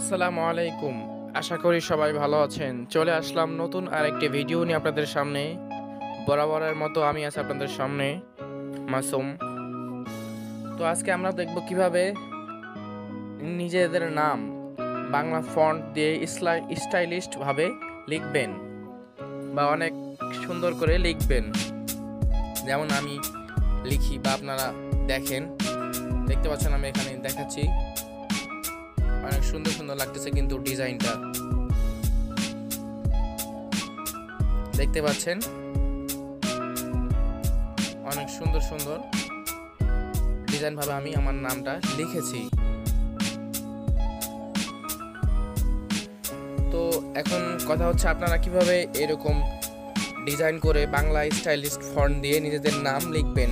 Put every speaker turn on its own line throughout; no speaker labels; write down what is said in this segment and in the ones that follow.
আসসালামু আলাইকুম। আশা করি সবাই ভালো আছেন। চলে আসলাম নতুন আরেকটি ভিডিও নিয়ে আপনাদের সামনে। বরাবরের মতো আমি আছি আপনাদের সামনে, মাসুম। তো আজকে আমরা দেখব কিভাবে নিজেদের নাম বাংলা ফন্ট দিয়ে স্টাইলিশ ভাবে লিখবেন বা অনেক সুন্দর করে লিখবেন, যেমন আমি লিখি বা আপনারা দেখেন। দেখতে পাচ্ছেন আমি এখানে দেখাচ্ছি, অনেক সুন্দর সুন্দর লাগতেছে কিন্তু ডিজাইনটা দেখতে পাচ্ছেন, অনেক সুন্দর সুন্দর ডিজাইন ভাবে আমি আমার নামটা লিখেছি। তো এখন কথা হচ্ছে আপনারা কিভাবে এরকম ডিজাইন করে বাংলা স্টাইলিশ ফন্ট দিয়ে নিজেদের নাম লিখবেন।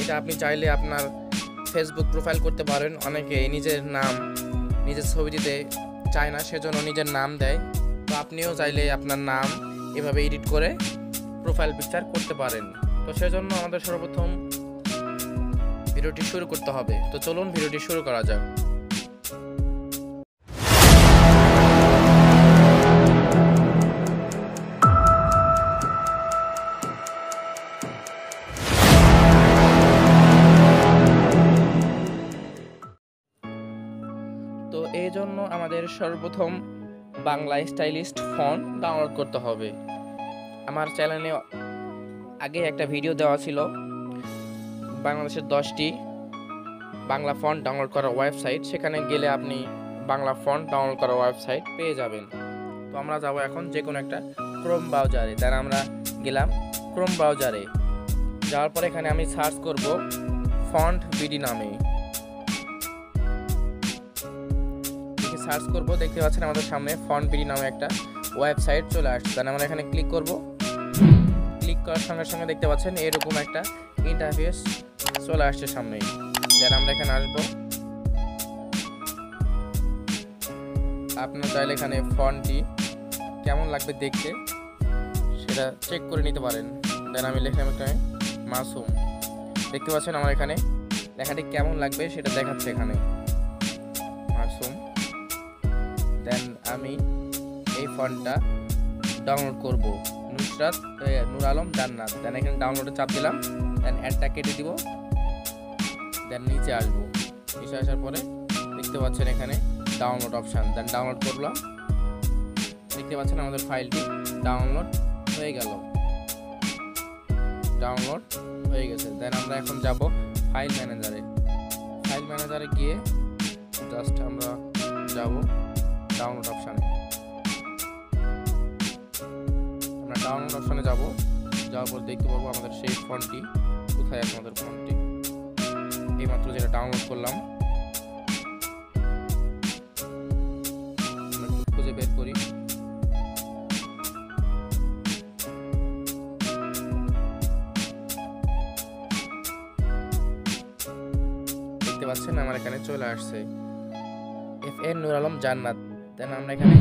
এটা আপনি চাইলে আপনার ফেসবুক প্রোফাইল করতে পারেন। অনেকে নিজের নাম নিজের ছবি দিতে চায় না, সেজন্য নিজের নাম দেয়। তো আপনিও চাইলে আপনার নাম এভাবে এডিট করে প্রোফাইল পিকচার করতে পারেন। তো সেজন্য আমাদের সর্বপ্রথম ভিডিওটি শুরু করতে হবে। তো চলুন ভিডিওটি শুরু করা যাক। তো এই জন্য আমাদের সর্বপ্রথম বাংলা স্টাইলিশ ফন্ট ডাউনলোড করতে হবে। আমার চ্যানেলে আগে একটা ভিডিও দেওয়া ছিল, বাংলাদেশের 10টি বাংলা ফন্ট ডাউনলোড করার ওয়েবসাইট। সেখানে গেলে আপনি বাংলা ফন্ট ডাউনলোড করার ওয়েবসাইট পেয়ে যাবেন। তো আমরা যাব এখন যে কোনো একটা ক্রোম ব্রাউজারে। তার আমরা গেলাম ক্রোম ব্রাউজারে। যাওয়ার পর এখানে আমি সার্চ করব ফন্ট বিডি নামে। সার্চ করব, দেখতে পাচ্ছেন আমাদের সামনে ফন্ট বিডি নামে একটা ওয়েবসাইট চলে আসছে। তাহলে আমরা এখানে ক্লিক করব। ক্লিক করার সঙ্গে সঙ্গে দেখতে পাচ্ছেন এরকম একটা ইন্টারফেস চলে আসছে সামনে। দেন আমরা এখানে আসব। আপনারা চাইলে এখানে ফন্টটি কেমন লাগবে দেখতে সেটা চেক করে নিতে পারেন। দেন আমি লিখলাম এখানে মাসুম। দেখতে পাচ্ছেন আমার এখানে লেখাটি কেমন লাগবে সেটা দেখাচ্ছে এখানে মাসুম। দেন আমি এই ফন্টটা ডাউনলোড করব, নূর আলম জান্নাত। দেন এখানে ডাউনলোডে চাপ দিলাম। দেন অ্যাডটা কেটে দিব। দেন নিচে আসবো। নিচে আসার পরে দেখতে পাচ্ছেন এখানে ডাউনলোড অপশান। দেন ডাউনলোড করলাম। দেখতে পাচ্ছেন আমাদের ফাইলটি ডাউনলোড হয়ে গেল, ডাউনলোড হয়ে গেছে। দেন আমরা এখন যাব ফাইল ম্যানেজারে। ফাইল ম্যানেজারে গিয়ে জাস্ট আমরা যাব ডাউনলোড অপশানে। আমরা ডাউনলোড অপশানে যাব। যাওয়ার পর দেখতে পারবো আমাদের সেই ফন্টটি কোথায় আছে। আমাদের ফন্টটি এইমাত্র যেটা ডাউনলোড করলাম, আমরা একটু খুঁজে বের করি। দেখতে পাচ্ছেন আমার এখানে চলে আসছে FN নূর আলম জান্নাত। দেন আমরা এখানে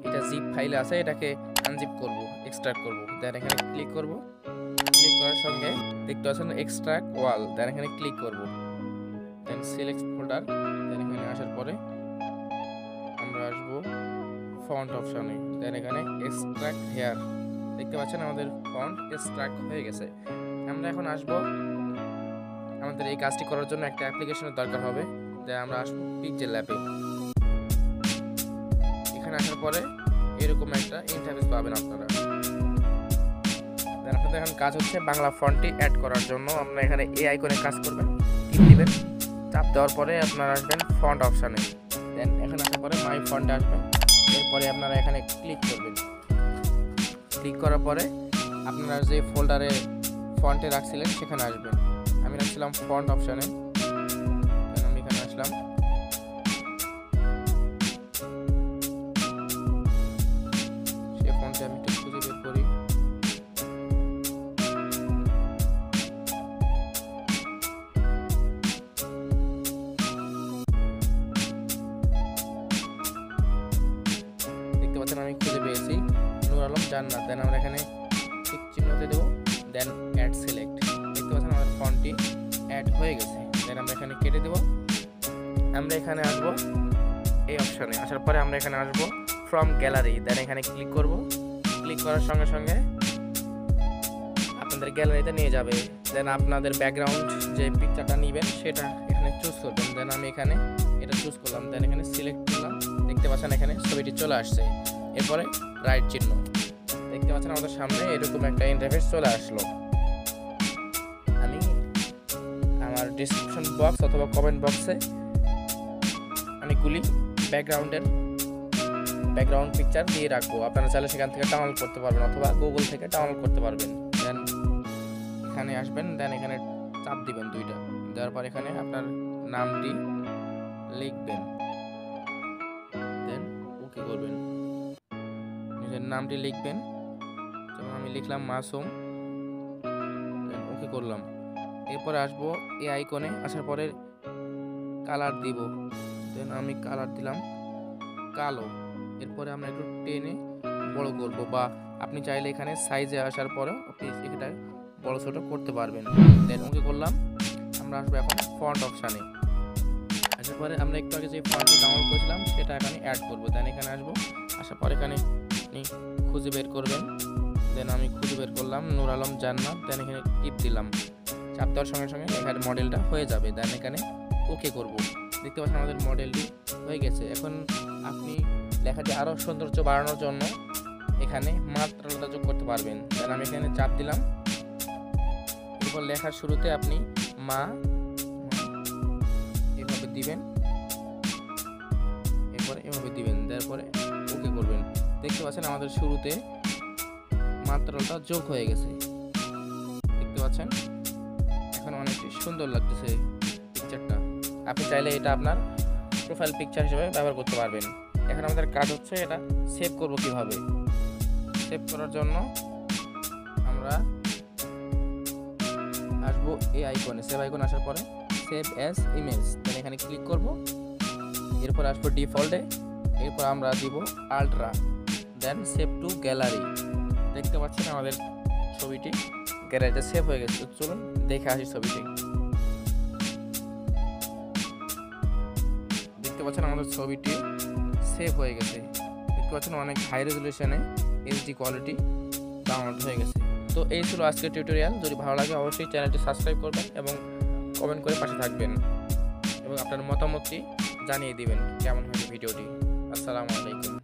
এটা জিপ ফাইলে আছে, এটাকে আনজিপ করব, এক্সট্রাক্ট করব। দেন এখানে ক্লিক করব। ক্লিক করার সঙ্গে দেখতে পাচ্ছেন এক্সট্রাক্ট ওয়াল। দেন এখানে ক্লিক করব। দেন সিলেক্ট ফোল্ডার। দেন এখানে আসার পরে আমরা আসব ফন্ট অপশনে। দেন এখানে এক্সট্রাক্ট হেয়ার। দেখতে পাচ্ছেন আমাদের ফন্ট এক্সট্রাক্ট হয়ে গেছে। আমরা এখন আসব, আমাদের এই কাজটি করার জন্য একটা অ্যাপ্লিকেশনের দরকার হবে। দেন আমরা আসবো পিক্সেলল্যাবে। এখানে আসার পরে এরকম একটা ইন্টারফেস পাবেন আপনারা। দেন আপনাদের এখন কাজ হচ্ছে বাংলা ফন্টটি অ্যাড করার জন্য আপনারা এখানে এই আইকনে কাজ করবেন, টিপ দিবেন। চাপ দেওয়ার পরে আপনারা আসবেন ফন্ট অপশানে। দেন এখানে আসার পরে মাই ফন্টে আসবেন। এরপরে আপনারা এখানে ক্লিক করবেন। ক্লিক করার পরে আপনারা যে ফোল্ডারে ফন্টে রাখছিলেন সেখানে আসবেন। আমি রাখছিলাম ফন্ট অপশানে। দেন আমি এখানে আসলাম। সেই ফন্টে আমি একটু খুঁজে বের করি। দেখতে পাচ্ছেন আমি খুঁজে পেয়েছি নূর আলম জান্নাত। দেন আমরা এখানে টিক চিহ্নতে দেবো। দেন অ্যাড সিলেক্ট। দেখতে পাচ্ছেন আমাদের ফন্টটি অ্যাড হয়ে গেছে। দেন আমরা এখানে কেটে দেব। আমরা এখানে আসবো এই অপশানে আসার পরে আমরা এখানে আসবো ফ্রম গ্যালারি, দেন এখানে ক্লিক করব। ক্লিক করার সঙ্গে সঙ্গে আপনাদের গ্যালারিতে নিয়ে যাবে। দেন আপনাদের ব্যাকগ্রাউন্ড যে পিকচারটা নেবেন সেটা এখানে চুজ করবেন। দেন আমি এখানে এটা চুজ করলাম, দেন এখানে সিলেক্ট করলাম। দেখতে পাচ্ছেন এখানে ছবিটি চলে আসছে। এরপরে রাইট চিহ্ন, দেখতে পাচ্ছেন আমাদের সামনে এরকম একটা ইন্টারফেস চলে আসলো। আমি আমার ডেসক্রিপশন বক্স অথবা কমেন্ট বক্সে অনেকগুলি ব্যাকগ্রাউন্ড পিকচার দিয়ে রাখবো। আপনারা চাইলে সেখান থেকে ডাউনলোড করতে পারবেন অথবা গুগল থেকে ডাউনলোড করতে পারবেন। দেন এখানে আসবেন, দেন এখানে চাপ দিবেন দুইটা, দেওয়ার পর এখানে আপনার নামটি লিখবেন, দেন ওকে করবেন। নিজের নামটি লিখবেন, যেমন আমি লিখলাম মাসুম, দেন ওকে করলাম। এরপরে আসবো এই আইকনে, আসার পরে কালার দিব, দেন আমি কালার দিলাম কালো। এরপরে আমরা একটু টেনে বড় করব, বা আপনি চাইলে এখানে সাইজে আসার পরেও আপনি এটা বড় ছোট করতে পারবেন। দেন ওকে করলাম। আমরা আসবো এখন ফন্ট অপশানে। আসার পরে আমরা একটু আগে যে ফন্টটি ডাউনলোড করেছিলাম সেটা এখানে অ্যাড করব। দেন এখানে আসবো, আসার পর এখানে আপনি খুঁজে বের করবেন। দেন আমি খুঁজে বের করলাম নূর আলম জান্নাত। দেন এখানে টিপ দিলাম, চাপ দেওয়ার সঙ্গে সঙ্গে এখানে মডেলটা হয়ে যাবে। দেন এখানে ওকে করব। দেখতে পাচ্ছেন আমাদের মডেলটি হয়ে গেছে। এখন আপনি লেখাটি আরও সৌন্দর্য বাড়ানোর জন্য এখানে মাত্রালতা যোগ করতে পারবেন। দেন আমি এখানে চাপ দিলাম। এরপর লেখার শুরুতে আপনি মা এভাবে দিবেন, এরপরে এভাবে দিবেন, তারপরে ওকে করবেন। দেখতে পাচ্ছেন আমাদের শুরুতে মাত্রালতা যোগ হয়ে গেছে। দেখতে পাচ্ছেন এখন অনেকটি সুন্দর লাগতেছে পিকচারটা। আপনি চাইলে এটা আপনার প্রোফাইল পিকচার হিসেবে ব্যবহার করতে পারবেন। এখন আমাদের কাজ হচ্ছে এটা সেভ করব কিভাবে। সেভ করার জন্য আমরা আসবো এই আইকনে, সেভ আইকন আসার পরে সেভ অ্যাজ ইমেজ, দেন এখানে ক্লিক করব। এরপর আসবো ডিফল্টে, এরপর আমরা দিব ultra, then save to gallery. দেখতে পাচ্ছেন আমাদের ছবিটি গ্যালারিতে সেভ হয়ে গেছে। চলুন দেখে আসি ছবিটি। দেখতে পাচ্ছেন আমাদের ছবিটি সেভ হয়ে গেছে। দেখতে পাচ্ছেন অনেক হাই রেজুলেশনে এইচডি কোয়ালিটি ডাউনলোড হয়ে গেছে। তো এই ছিল আজকের টিউটোরিয়াল। যদি ভালো লাগে অবশ্যই চ্যানেলটি সাবস্ক্রাইব করবেন এবং কমেন্ট করে পাশে থাকবেন এবং আপনার মতামতটি জানিয়ে দিবেন কেমন হয়েছে ভিডিওটি। আসসালামু আলাইকুম।